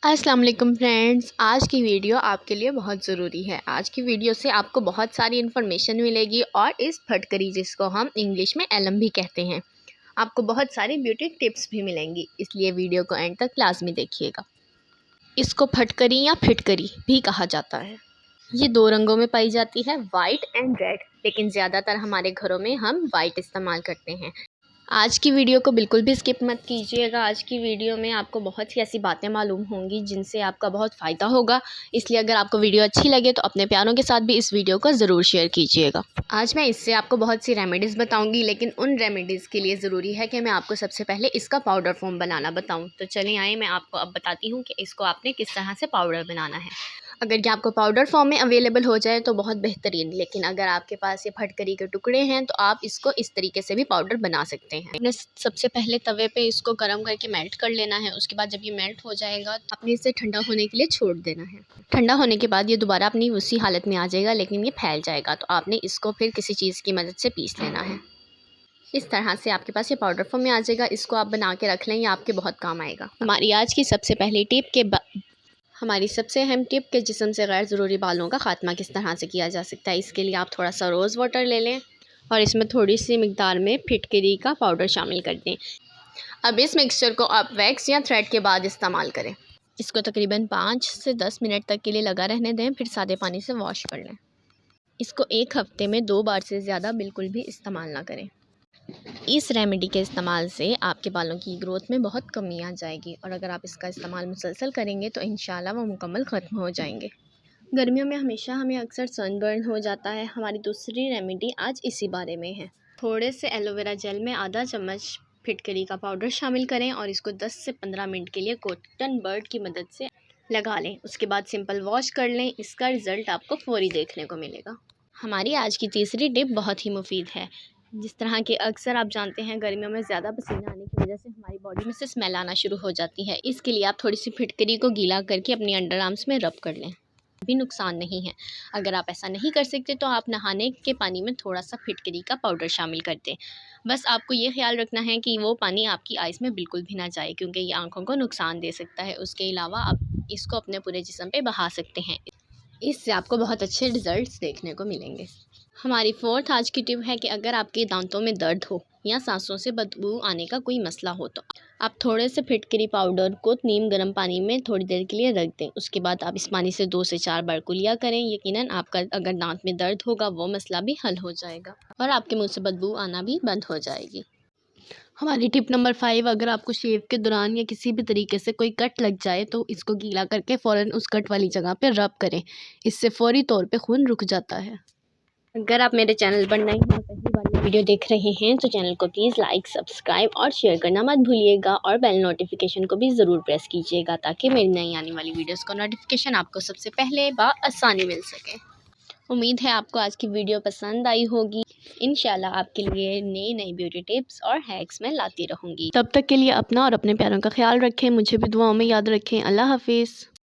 अस्सलाम वालेकुम फ्रेंड्स, आज की वीडियो आपके लिए बहुत ज़रूरी है। आज की वीडियो से आपको बहुत सारी इन्फॉर्मेशन मिलेगी और इस फटकरी जिसको हम इंग्लिश में एलम भी कहते हैं, आपको बहुत सारी ब्यूटी टिप्स भी मिलेंगी, इसलिए वीडियो को एंड तक लाजमी देखिएगा। इसको फटकरी या फिटकरी भी कहा जाता है। ये दो रंगों में पाई जाती है, वाइट एंड रेड, लेकिन ज़्यादातर हमारे घरों में हम वाइट इस्तेमाल करते हैं। आज की वीडियो को बिल्कुल भी स्किप मत कीजिएगा। आज की वीडियो में आपको बहुत सी ऐसी बातें मालूम होंगी जिनसे आपका बहुत फ़ायदा होगा, इसलिए अगर आपको वीडियो अच्छी लगे तो अपने प्यारों के साथ भी इस वीडियो को ज़रूर शेयर कीजिएगा। आज मैं इससे आपको बहुत सी रेमेडीज़ बताऊंगी, लेकिन उन रेमेडीज़ के लिए ज़रूरी है कि मैं आपको सबसे पहले इसका पाउडर फॉर्म बनाना बताऊं। तो चलिए आए, मैं आपको अब बताती हूँ कि इसको आपने किस तरह से पाउडर बनाना है। अगर ये आपको पाउडर फॉर्म में अवेलेबल हो जाए तो बहुत बेहतरीन, लेकिन अगर आपके पास ये फटकरी के टुकड़े हैं तो आप इसको इस तरीके से भी पाउडर बना सकते हैं। आपने सबसे पहले तवे पे इसको गर्म करके मेल्ट कर लेना है। उसके बाद जब ये मेल्ट हो जाएगा तो आपने इसे ठंडा होने के लिए छोड़ देना है। ठंडा होने के बाद ये दोबारा अपनी उसी हालत में आ जाएगा, लेकिन ये फैल जाएगा, तो आपने इसको फिर किसी चीज़ की मदद से पीस लेना है। इस तरह से आपके पास ये पाउडर फॉर्म में आ जाएगा। इसको आप बना के रख लें, ये आपके बहुत काम आएगा। हमारी आज की सबसे पहली टिप के हमारी सबसे अहम टिप के जिस्म से गैर ज़रूरी बालों का ख़ात्मा किस तरह से किया जा सकता है। इसके लिए आप थोड़ा सा रोज़ वाटर ले लें और इसमें थोड़ी सी मिकदार में फिटकरी का पाउडर शामिल कर दें। अब इस मिक्सचर को आप वैक्स या थ्रेड के बाद इस्तेमाल करें। इसको तकरीबन 5 से 10 मिनट तक के लिए लगा रहने दें, फिर सादे पानी से वॉश कर लें। इसको एक हफ्ते में 2 बार से ज़्यादा बिल्कुल भी इस्तेमाल ना करें। इस रेमेडी के इस्तेमाल से आपके बालों की ग्रोथ में बहुत कमी आ जाएगी, और अगर आप इसका इस्तेमाल मुसलसल करेंगे तो इंशाल्लाह वो मुकम्मल ख़त्म हो जाएंगे। गर्मियों में हमेशा हमें अक्सर सनबर्न हो जाता है। हमारी दूसरी रेमेडी आज इसी बारे में है। थोड़े से एलोवेरा जेल में आधा चम्मच फिटकरी का पाउडर शामिल करें और इसको 10 से 15 मिनट के लिए कॉटन बर्ड की मदद से लगा लें। उसके बाद सिंपल वॉश कर लें। इसका रिज़ल्ट आपको फौरी देखने को मिलेगा। हमारी आज की तीसरी टिप बहुत ही मुफीद है। जिस तरह के अक्सर आप जानते हैं, गर्मियों में ज़्यादा पसीना आने की वजह से हमारी बॉडी में से स्मेल आना शुरू हो जाती है। इसके लिए आप थोड़ी सी फिटकरी को गीला करके अपनी अंडर आर्म्स में रब कर लें, भी नुकसान नहीं है। अगर आप ऐसा नहीं कर सकते तो आप नहाने के पानी में थोड़ा सा फिटकरी का पाउडर शामिल कर दें। बस आपको ये ख्याल रखना है कि वो पानी आपकी आइज़ में बिल्कुल भी ना जाए, क्योंकि ये आंखों को नुकसान दे सकता है। उसके अलावा आप इसको अपने पूरे जिस्म पे बहा सकते हैं। इससे आपको बहुत अच्छे रिजल्ट्स देखने को मिलेंगे। हमारी फोर्थ आज की टिप है कि अगर आपके दांतों में दर्द हो या सांसों से बदबू आने का कोई मसला हो तो आप थोड़े से फिटकरी पाउडर को नीम गर्म पानी में थोड़ी देर के लिए रख दें। उसके बाद आप इस पानी से 2 से 4 बार कुलिया करें। यकीनन आपका अगर दांत में दर्द होगा वो मसला भी हल हो जाएगा और आपके मुंह से बदबू आना भी बंद हो जाएगी। हमारी टिप नंबर 5, अगर आपको शेव के दौरान या किसी भी तरीके से कोई कट लग जाए तो इसको गीला करके फ़ौरन उस कट वाली जगह पे रब करें। इससे फौरी तौर पे खून रुक जाता है। अगर आप मेरे चैनल पर नए हैं, पहली बार ये वीडियो देख रहे हैं, तो चैनल को प्लीज़ लाइक, सब्सक्राइब और शेयर करना मत भूलिएगा, और बेल नोटिफिकेशन को भी ज़रूर प्रेस कीजिएगा ताकि मेरी नई आने वाली वीडियोस का नोटिफिकेशन आपको सबसे पहले आसानी मिल सके। उम्मीद है आपको आज की वीडियो पसंद आई होगी। इंशाल्लाह आपके लिए नई नई ब्यूटी टिप्स और हैक्स मैं लाती रहूँगी। तब तक के लिए अपना और अपने प्यारों का ख्याल रखें। मुझे भी दुआओं में याद रखें। अल्लाह हाफिज़।